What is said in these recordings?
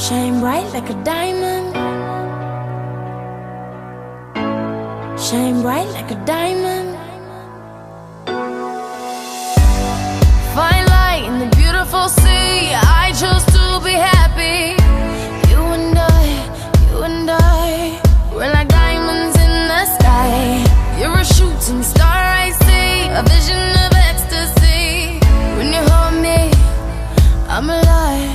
Shine bright like a diamond. Shine bright like a diamond. Find light in the beautiful sea. I chose to be happy. You and I, we're like diamonds in the sky. You're a shooting star I see, a vision of ecstasy. When you hold me, I'm alive.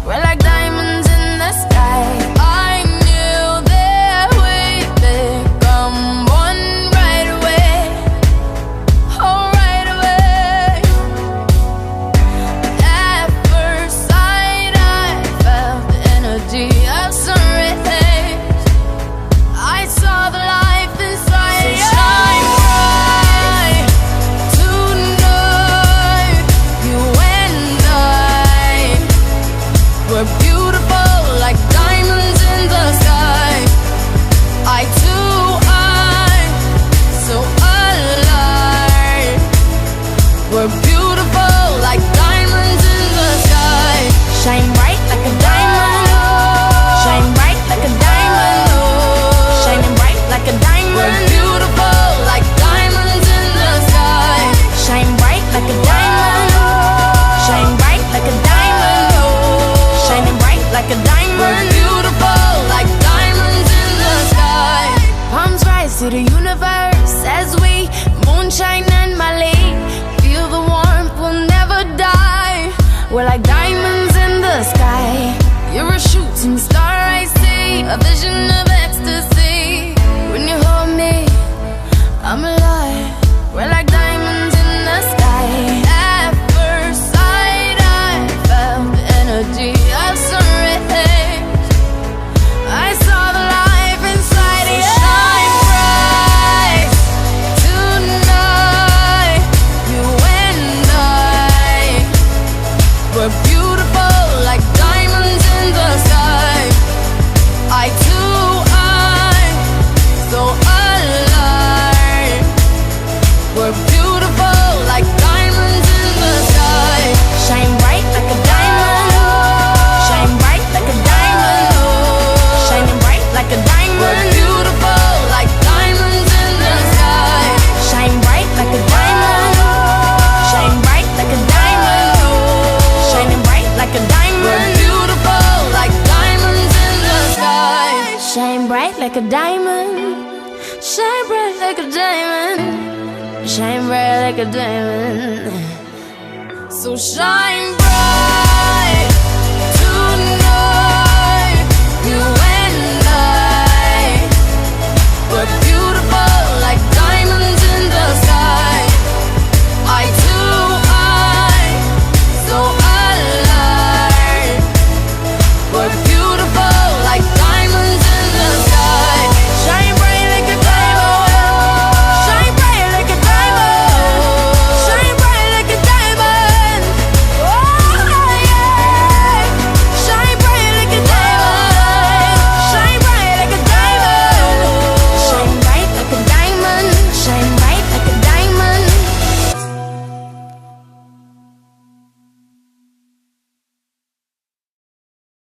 We're like diamonds in the sky. I knew that we'd become one right away. Oh, right away. At first sight, I felt the energy of sun rays. I saw the life inside you. Shine bright tonight. You and I, we're beautiful like diamonds in the sky. I too, I'm so alive. We're beautiful like diamonds in the sky. Shine bright like a diamond. Shine bright like a diamond. Shining bright like a diamond. We're beautiful like diamonds in the sky. Shine bright like a diamond. Shine bright like a diamond. Shining bright like a diamond. We're beautiful like diamonds in the sky. Palms rise to the universe as we moonshine and Mali. Feel the warmth, we'll never die. We're like diamonds in the sky. You're a shooting star I see, a vision of ecstasy. When you hold me, I'm alive. We're like diamonds in the sky. At first sight, I felt the energy of sun rays. I saw the life inside you. Shine bright tonight. You and I, we're beautiful like diamonds in the sky. I too, I'm so alive. We're beautiful like diamonds in the sky. Shine bright like a diamond. Shine bright like a diamond. Shining bright like a diamond. We're beautiful like diamonds in the sky. Shine bright like a diamond. Shine bright like a diamond. Shining bright like a diamond. We're beautiful like diamonds in the sky. Shine bright like a diamond. Shine bright like a diamond. Shine bright like a diamond. So shine bright.